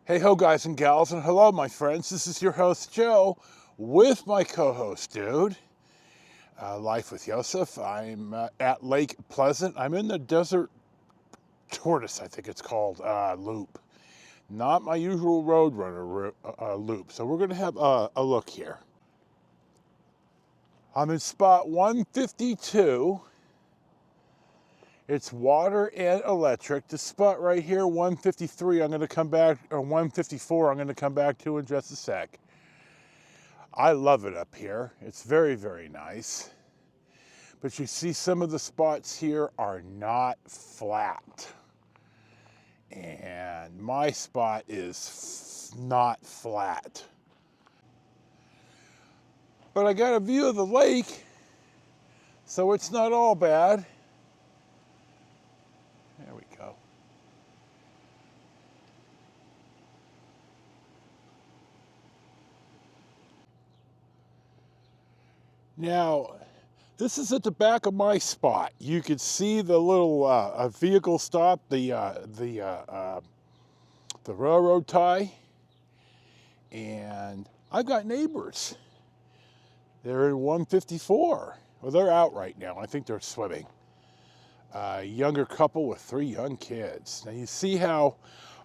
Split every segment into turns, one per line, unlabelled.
Hey ho guys and gals, and hello my friends. This is your host Joe with my co-host Dude. Life with Yosef. I'm at Lake Pleasant. I'm in the Desert Tortoise, I think it's called, loop. Not my usual Roadrunner loop. So we're going to have a look here. I'm in spot 152. It's water and electric. This spot right here, 153, I'm going to come back, or 154, I'm going to come back to in just a sec. I love it up here. It's very, very nice. But you see some of the spots here are not flat. And my spot is not flat. But I got a view of the lake, so it's not all bad. There we go. Now, this is at the back of my spot. You could see the little vehicle stop, the railroad tie, and I've got neighbors. They're in 154. Well, they're out right now. I think they're swimming. Younger couple with 3 young kids. Now you see how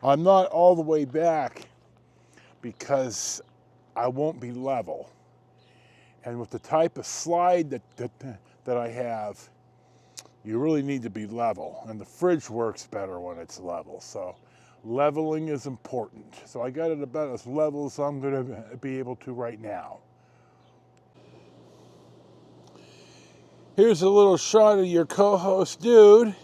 I'm not all the way back because I won't be level. And with the type of slide that I have, you really need to be level. And the fridge works better when it's level. So leveling is important. So I got it about as level as I'm going to be able to right now. Here's a little shot of your co-host Dude.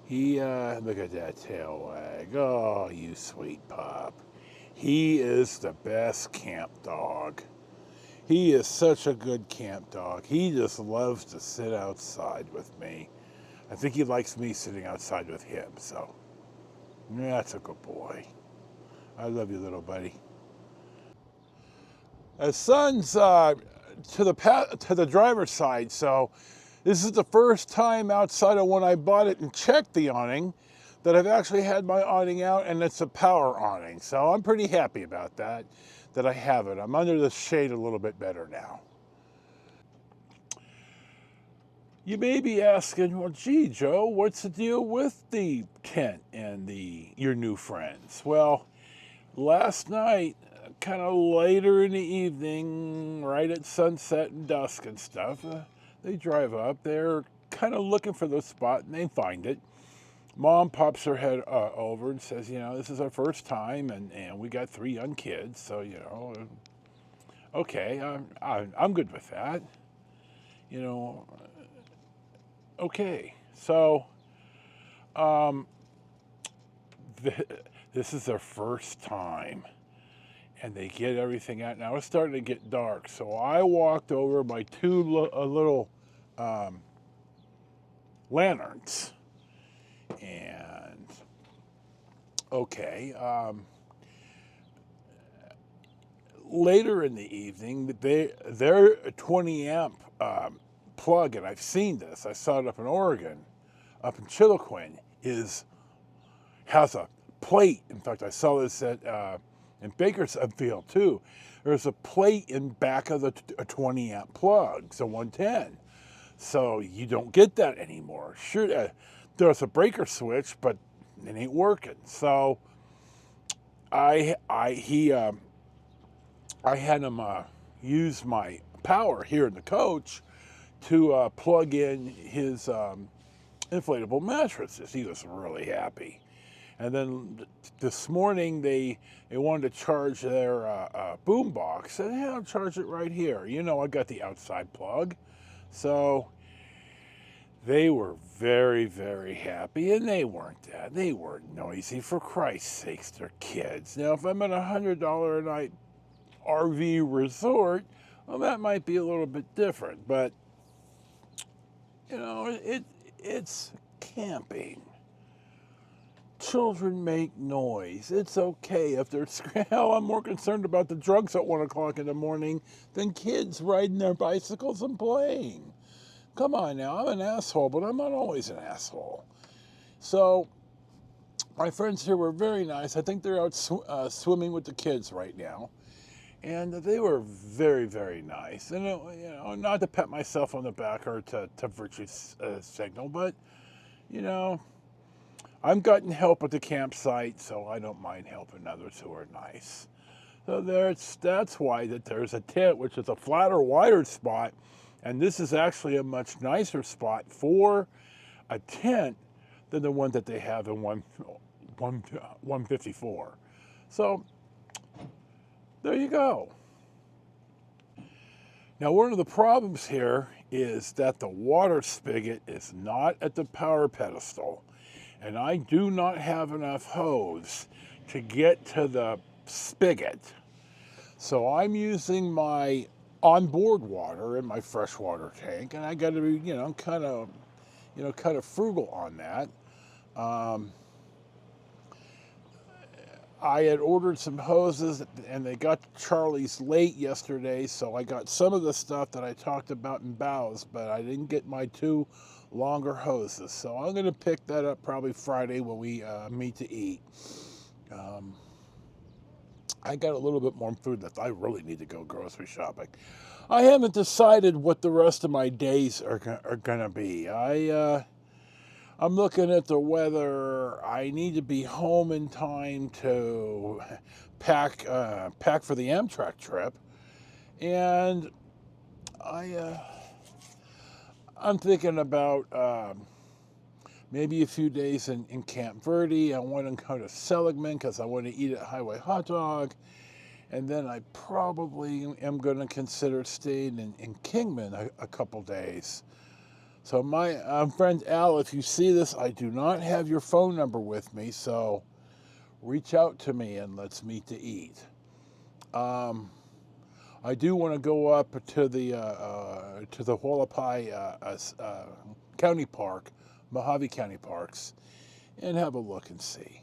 He, look at that tail wag. Oh, you sweet pup. He is the best camp dog. He is such a good camp dog. He just loves to sit outside with me. I think he likes me sitting outside with him, so that's a good boy. I love you, little buddy. The sun's to the driver's side, so this is the first time outside of when I bought it and checked the awning that I've actually had my awning out, and it's a power awning. So I'm pretty happy about that I have it. I'm under the shade a little bit better now. You may be asking, well, gee, Joe, what's the deal with the tent and your new friends? Well, last night, kind of later in the evening, right at sunset and dusk and stuff, they drive up. They're kind of looking for the spot, and they find it. Mom pops her head over and says, this is our first time, and we got 3 young kids, so, okay, I'm good with that. Okay, so this is their first time, and they get everything out. Now it's starting to get dark, so I walked over my 2 little lanterns, and okay, later in the evening, their 20 amp plug, and I've seen this, I saw it up in Oregon, up in Chiloquin, has a plate. In fact, I saw this in Bakersfield too. There's a plate in back of a 20 amp plug, so 110. So you don't get that anymore. Sure, there's a breaker switch, but it ain't working. So I had him use my power here in the coach to plug in his inflatable mattresses. He was really happy. And then this morning they wanted to charge their boom box. And I'll charge it right here. I got the outside plug. So they were very, very happy, and they weren't noisy. For Christ's sakes, they're kids. Now, if I'm at $100 a night RV resort, well, that might be a little bit different, but it's camping. Children make noise. It's okay if they're hell, I'm more concerned about the drugs at 1 o'clock in the morning than kids riding their bicycles and playing. Come on now, I'm an asshole, but I'm not always an asshole. So My friends here were very nice. I think they're out swimming with the kids right now. And they were very, very nice. And, not to pat myself on the back or to virtue signal, but, I'm getting help at the campsite, so I don't mind helping others who are nice. So that's why that there's a tent, which is a flatter, wider spot. And this is actually a much nicer spot for a tent than the one that they have in 154. So there you go. Now, one of the problems here is that the water spigot is not at the power pedestal, and I do not have enough hose to get to the spigot. So I'm using my onboard water in my freshwater tank, and I got to be, kind of frugal on that. I had ordered some hoses, and they got to Charlie's late yesterday, so I got some of the stuff that I talked about in Bows, but I didn't get my 2 longer hoses. So I'm going to pick that up probably Friday when we meet to eat. I got a little bit more food that I really need to go grocery shopping. I haven't decided what the rest of my days are going to be. I'm looking at the weather. I need to be home in time to pack for the Amtrak trip, and I'm thinking about maybe a few days in Camp Verde. I want to go to Seligman because I want to eat at Highway Hot Dog, and then I probably am going to consider staying in Kingman a couple days. So my friend Al, if you see this, I do not have your phone number with me, so reach out to me and let's meet to eat. I do want to go up to the Hualapai County Park, Mojave County Parks, and have a look and see.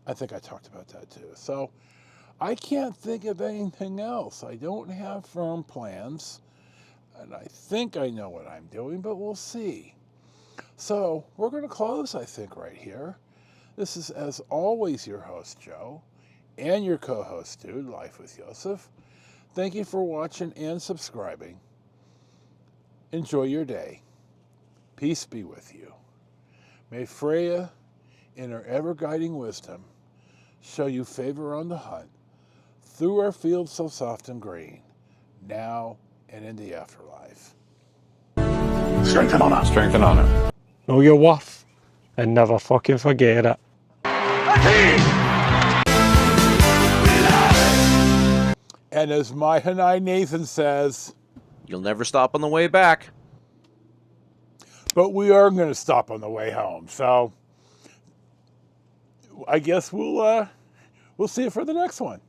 I think I talked about that too. So I can't think of anything else. I don't have firm plans. And I think I know what I'm doing, but we'll see. So we're going to close, I think, right here. This is, as always, your host, Joe, and your co-host, Dude, Life with Yosef. Thank you for watching and subscribing. Enjoy your day. Peace be with you. May Freya, in her ever-guiding wisdom, show you favor on the hunt through our fields so soft and green, now and in the afterlife.
Strength and honor.
Strength and honor.
Know your worth and never fucking forget it.
And as my Hanai Nathan says,
You'll never stop on the way back.
but we are going to stop on the way home. So I guess we'll see you for the next one.